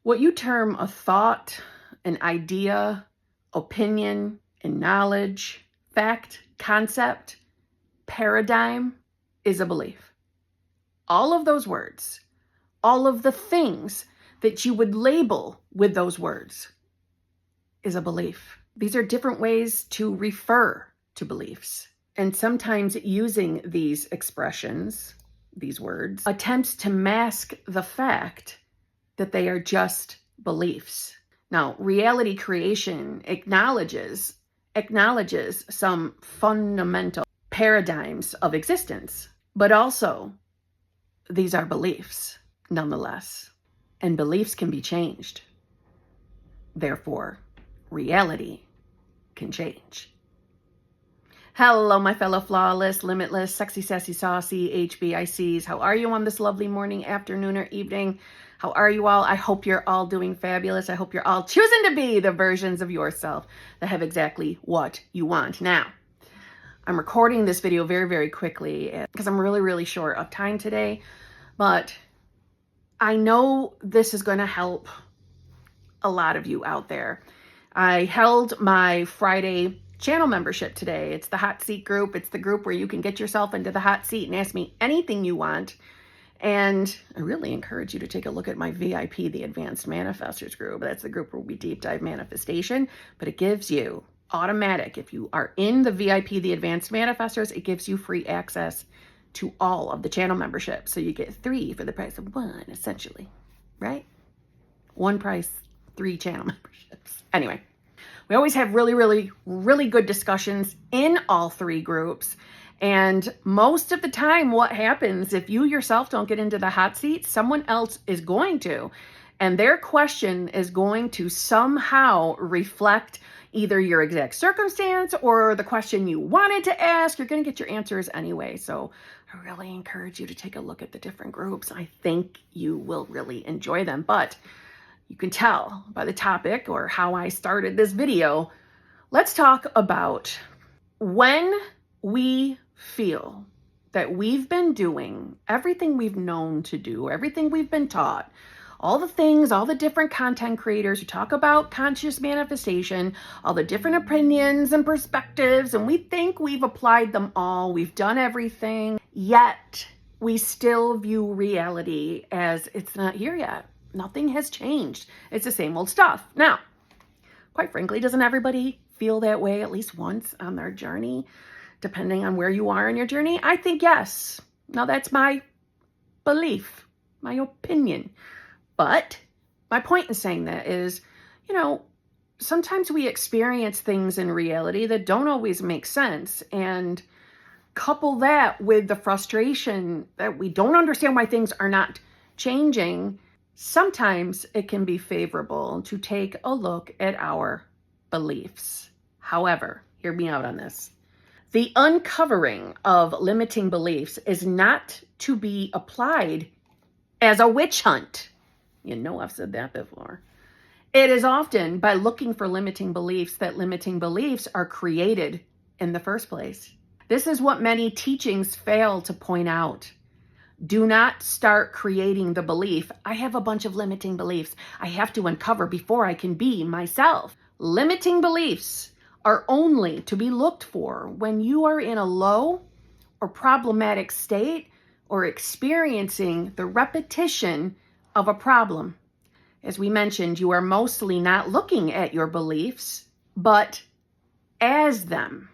What you term a thought, an idea, opinion, and knowledge, fact, concept, paradigm is a belief. All of those words, all of the things that you would label with those words is a belief. These are different ways to refer to beliefs. And sometimes using these expressions, these words, attempts to mask the fact that they are just beliefs. Now, reality creation acknowledges some fundamental paradigms of existence, but also these are beliefs nonetheless, and beliefs can be changed. Therefore, reality can change. Hello, my fellow flawless, limitless, sexy, sassy, saucy HBICs. How are you on this lovely morning, afternoon, or evening? How are you all? I hope you're all doing fabulous. I hope you're all choosing to be the versions of yourself that have exactly what you want. Now, I'm recording this video very, very quickly because I'm really, really short of time today, but I know this is going to help a lot of you out there. I held my Friday channel membership today. It's the hot seat group. It's the group where you can get yourself into the hot seat and ask me anything you want. And I really encourage you to take a look at my VIP, the Advanced Manifestors group. That's the group where we deep dive manifestation, but it gives you automatic. If you are in the VIP, the Advanced Manifestors, it gives you free access to all of the channel memberships. So you get 3 for the price of 1, essentially, right? 1 price, 3 channel memberships. Anyway, we always have really, really, really good discussions in all 3 groups. And most of the time, what happens if you yourself don't get into the hot seat, someone else is going to. And their question is going to somehow reflect either your exact circumstance or the question you wanted to ask. You're going to get your answers anyway. So I really encourage you to take a look at the different groups. I think you will really enjoy them. But you can tell by the topic or how I started this video. Let's talk about when we feel that we've been doing everything we've known to do, everything we've been taught, all the things, all the different content creators who talk about conscious manifestation, all the different opinions and perspectives, and we think we've applied them all, we've done everything, yet we still view reality as it's not here yet. Nothing has changed. It's the same old stuff. Now, quite frankly, doesn't everybody feel that way at least once on their journey, depending on where you are in your journey? I think yes. Now, that's my belief, my opinion. But my point in saying that is, sometimes we experience things in reality that don't always make sense. And couple that with the frustration that we don't understand why things are not changing. Sometimes it can be favorable to take a look at our beliefs. However, hear me out on this. The uncovering of limiting beliefs is not to be applied as a witch hunt. You know I've said that before. It is often by looking for limiting beliefs that limiting beliefs are created in the first place. This is what many teachings fail to point out. Do not start creating the belief, I have a bunch of limiting beliefs I have to uncover before I can be myself. Limiting beliefs are only to be looked for when you are in a low or problematic state or experiencing the repetition of a problem. As we mentioned, you are mostly not looking at your beliefs, but as them.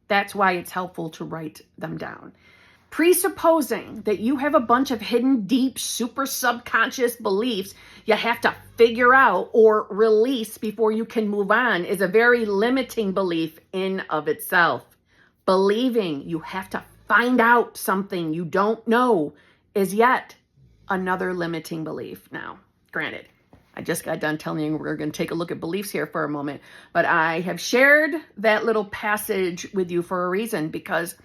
That's why it's helpful to write them down. Presupposing that you have a bunch of hidden, deep, super subconscious beliefs you have to figure out or release before you can move on is a very limiting belief in of itself. Believing you have to find out something you don't know is yet another limiting belief. Now, granted, I just got done telling you we're going to take a look at beliefs here for a moment, but I have shared that little passage with you for a reason, because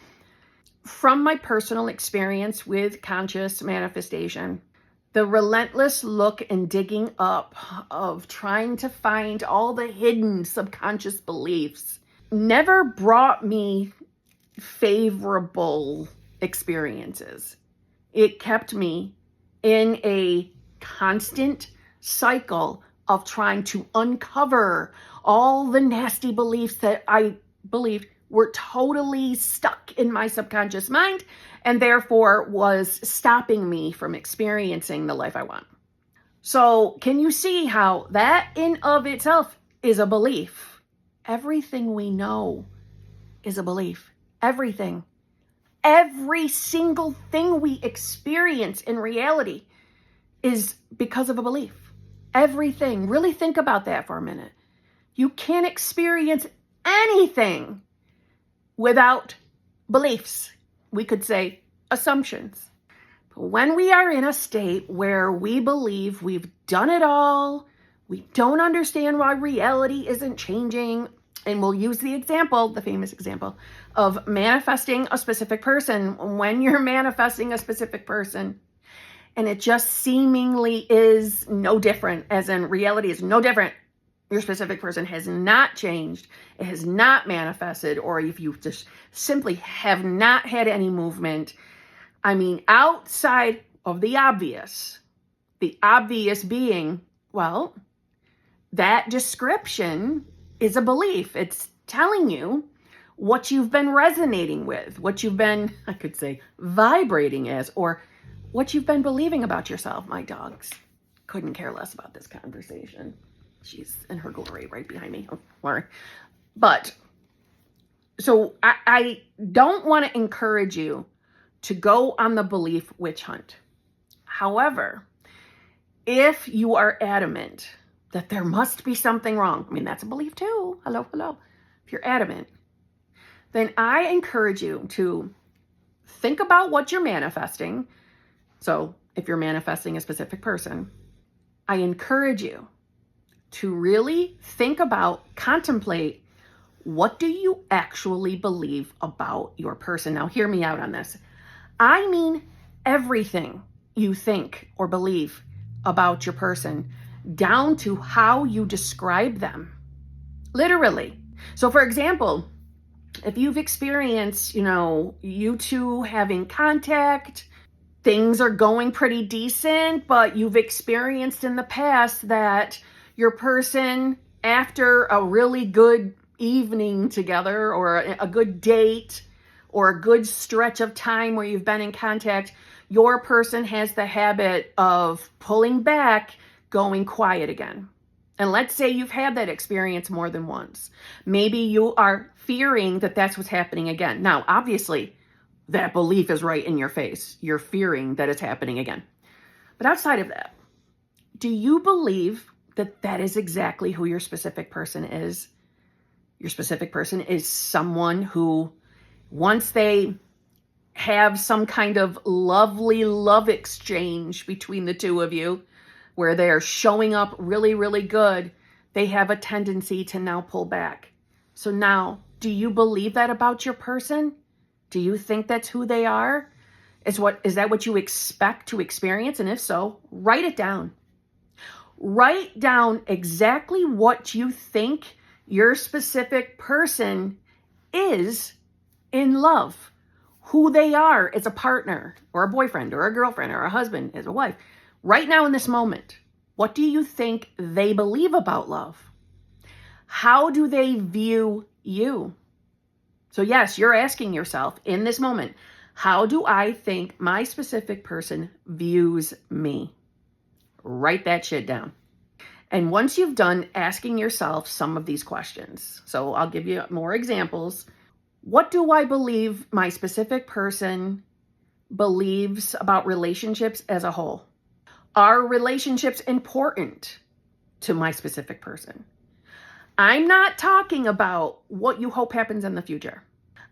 from my personal experience with conscious manifestation, the relentless look and digging up of trying to find all the hidden subconscious beliefs never brought me favorable experiences. It kept me in a constant cycle of trying to uncover all the nasty beliefs that I believed were totally stuck in my subconscious mind and therefore was stopping me from experiencing the life I want. So can you see how that in of itself is a belief? Everything we know is a belief. Everything. Every single thing we experience in reality is because of a belief. Everything. Really think about that for a minute. You can't experience anything without beliefs. We could say assumptions. But when we are in a state where we believe we've done it all, we don't understand why reality isn't changing, and we'll use the example, the famous example, of manifesting a specific person. When you're manifesting a specific person, and it just seemingly is no different, as in reality is no different. Your specific person has not changed. It has not manifested, or if you just simply have not had any movement. I mean, outside of the obvious being, well, that description is a belief. It's telling you what you've been resonating with, what you've been, I could say, vibrating as, or what you've been believing about yourself. My dogs couldn't care less about this conversation. She's in her glory right behind me. Oh, sorry. But so I don't want to encourage you to go on the belief witch hunt. However, if you are adamant that there must be something wrong, I mean, that's a belief too. Hello. If you're adamant, then I encourage you to think about what you're manifesting. So if you're manifesting a specific person, I encourage you to really think about, contemplate, what do you actually believe about your person? Now, hear me out on this. I mean everything you think or believe about your person, down to how you describe them. Literally. So, for example, if you've experienced, you two having contact, things are going pretty decent, but you've experienced in the past that your person, after a really good evening together or a good date or a good stretch of time where you've been in contact, your person has the habit of pulling back, going quiet again. And let's say you've had that experience more than once. Maybe you are fearing that that's what's happening again. Now, obviously, that belief is right in your face. You're fearing that it's happening again. But outside of that, do you believe that that is exactly who your specific person is? Your specific person is someone who, once they have some kind of lovely love exchange between the two of you, where they're showing up really, really good, they have a tendency to now pull back. So now, do you believe that about your person? Do you think that's who they are? Is that what you expect to experience? And if so, write it down. Write down exactly what you think your specific person is in love, who they are as a partner or a boyfriend or a girlfriend or a husband, as a wife. Right now in this moment, what do you think they believe about love? How do they view you? So yes, you're asking yourself in this moment, how do I think my specific person views me? Write that shit down. And once you've done asking yourself some of these questions, so I'll give you more examples. What do I believe my specific person believes about relationships as a whole? Are relationships important to my specific person? I'm not talking about what you hope happens in the future.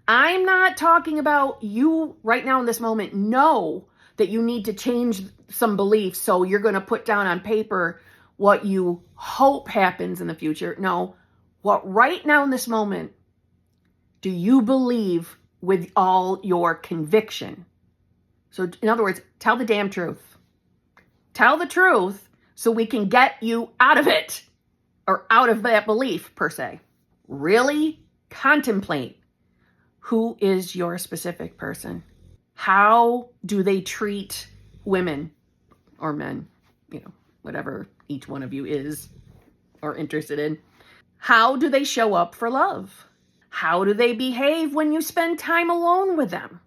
I'm not talking about you right now in this moment know that you need to change some beliefs, so you're going to put down on paper what you hope happens in the future. No, what right now in this moment do you believe with all your conviction? So in other words, tell the damn truth. Tell the truth so we can get you out of it, or out of that belief per se. Really contemplate, who is your specific person? How do they treat women or men? whatever each one of you is or interested in. How do they show up for love? How do they behave when you spend time alone with them?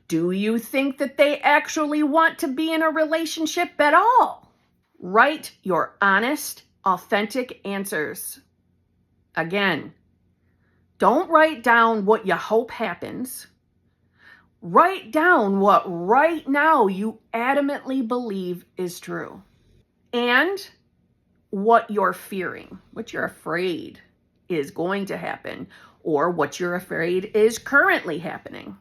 Do you think that they actually want to be in a relationship at all? Write your honest, authentic answers. Again, don't write down what you hope happens. Write down what right now you adamantly believe is true. And what you're fearing, what you're afraid is going to happen, or what you're afraid is currently happening.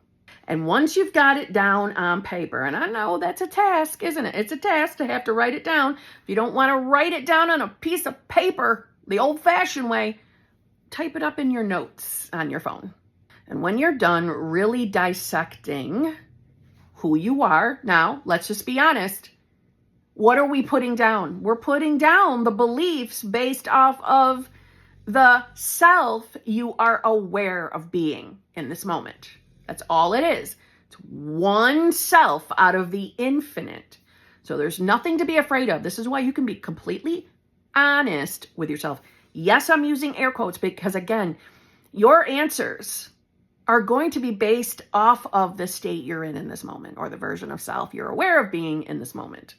And once you've got it down on paper, and I know that's a task, isn't it? It's a task to have to write it down. If you don't want to write it down on a piece of paper the old-fashioned way, type it up in your notes on your phone. And when you're done really dissecting who you are, now, let's just be honest. What are we putting down? We're putting down the beliefs based off of the self you are aware of being in this moment. That's all it is. It's one self out of the infinite. So there's nothing to be afraid of. This is why you can be completely honest with yourself. Yes, I'm using air quotes because, again, your answers are going to be based off of the state you're in this moment, or the version of self you're aware of being in this moment.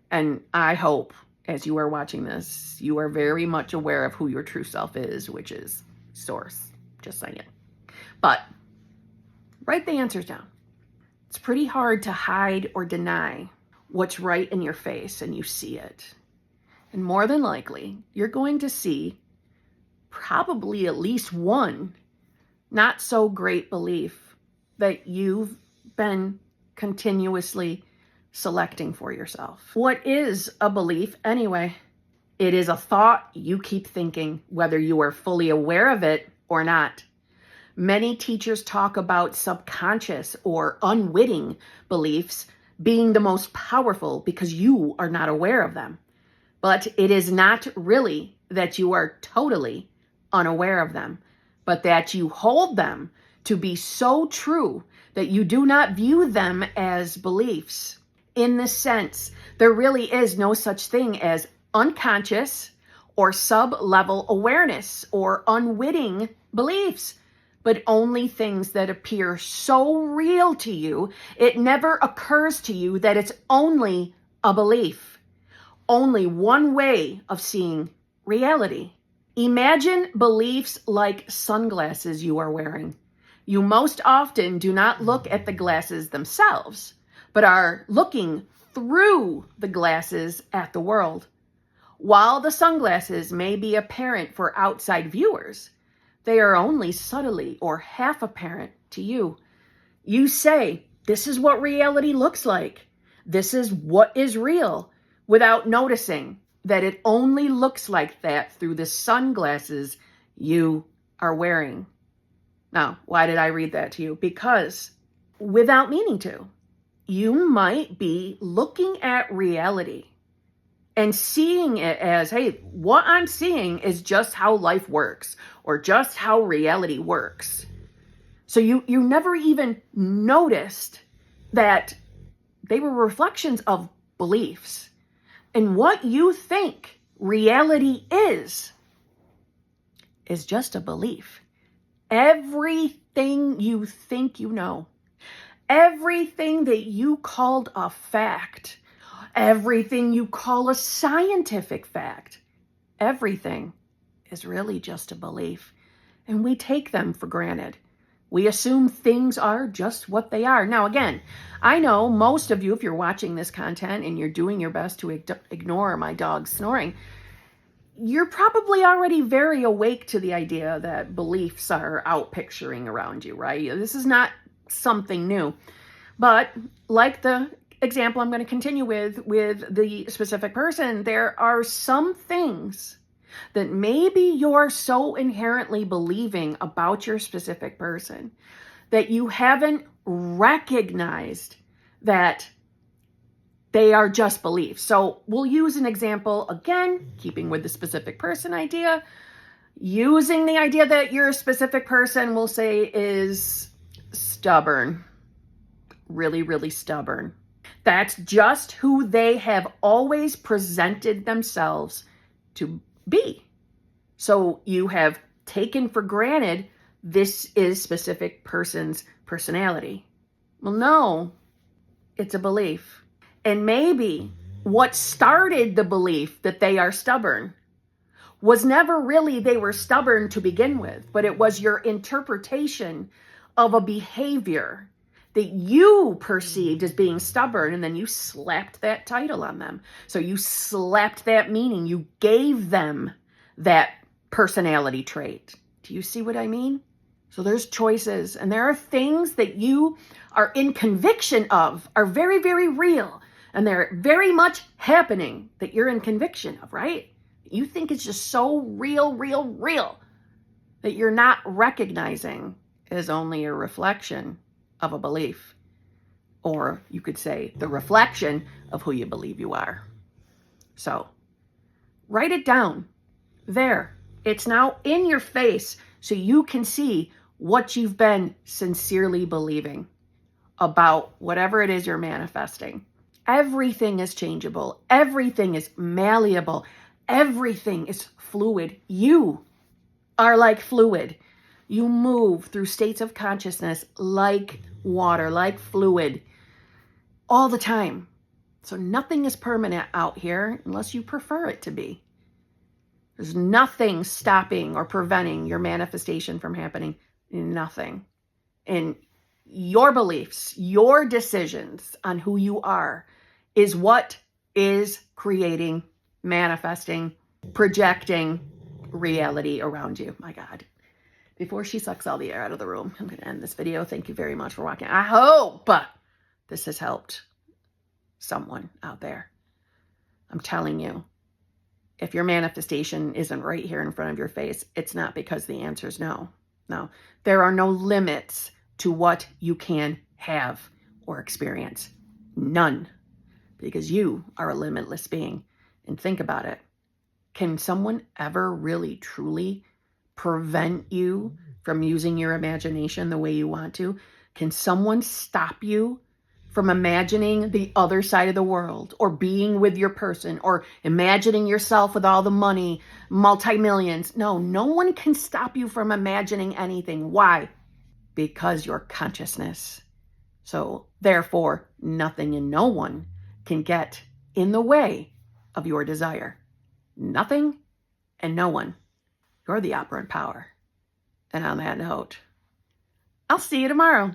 And I hope, as you are watching this, you are very much aware of who your true self is, which is Source. Just saying. But write the answers down. It's pretty hard to hide or deny what's right in your face, and you see it. And more than likely, you're going to see probably at least one not so great belief that you've been continuously selecting for yourself. What is a belief anyway? It is a thought you keep thinking, whether you are fully aware of it or not. Many teachers talk about subconscious or unwitting beliefs being the most powerful because you are not aware of them. But it is not really that you are totally unaware of them, but that you hold them to be so true that you do not view them as beliefs. In this sense, there really is no such thing as unconscious or sub-level awareness or unwitting beliefs, but only things that appear so real to you, it never occurs to you that it's only a belief. Only one way of seeing reality. Imagine beliefs like sunglasses you are wearing. You most often do not look at the glasses themselves, but are looking through the glasses at the world. While the sunglasses may be apparent for outside viewers, they are only subtly or half apparent to you. You say, this is what reality looks like. This is what is real, without noticing that it only looks like that through the sunglasses you are wearing. Now, why did I read that to you? Because without meaning to, you might be looking at reality and seeing it as, hey, what I'm seeing is just how life works, or just how reality works. So you never even noticed that they were reflections of beliefs. And what you think reality is just a belief. Everything you think you know, everything that you called a fact, everything you call a scientific fact, everything is really just a belief. And we take them for granted. We assume things are just what they are. Now, again, I know most of you, if you're watching this content and you're doing your best to ignore my dog snoring, you're probably already very awake to the idea that beliefs are out picturing around you, right? This is not something new. But like the example I'm going to continue with the specific person, there are some things that maybe you're so inherently believing about your specific person that you haven't recognized that they are just beliefs. So we'll use an example, again, keeping with the specific person idea, using the idea that your specific person, we'll say, is stubborn, really, really stubborn. That's just who they have always presented themselves to be. So you have taken for granted this is specific person's personality. Well, no, it's a belief. And maybe what started the belief that they are stubborn was never really they were stubborn to begin with, but it was your interpretation of a behavior that you perceived as being stubborn, and then you slapped that title on them. So you slapped that meaning. You gave them that personality trait. Do you see what I mean? So there's choices, and there are things that you are in conviction of are very, very real, and they're very much happening that you're in conviction of, right? You think it's just so real, real, real that you're not recognizing is only a reflection of a belief. Or you could say the reflection of who you believe you are. So write it down there. It's now in your face so you can see what you've been sincerely believing about whatever it is you're manifesting. Everything is changeable. Everything is malleable. Everything is fluid. You are like fluid. You move through states of consciousness like water, like fluid, all the time. So nothing is permanent out here unless you prefer it to be. There's nothing stopping or preventing your manifestation from happening. Nothing. And your beliefs, your decisions on who you are is what is creating, manifesting, projecting reality around you. My God. Before she sucks all the air out of the room, I'm going to end this video. Thank you very much for watching. I hope this has helped someone out there. I'm telling you, if your manifestation isn't right here in front of your face, it's not because the answer is no. No, there are no limits to what you can have or experience. None. Because you are a limitless being. And think about it. Can someone ever really, truly prevent you from using your imagination the way you want to? Can someone stop you from imagining the other side of the world, or being with your person, or imagining yourself with all the money, multi-millions? No, no one can stop you from imagining anything. Why? Because your consciousness. So therefore, nothing and no one can get in the way of your desire. Nothing and no one. You're the operant power. And on that note, I'll see you tomorrow.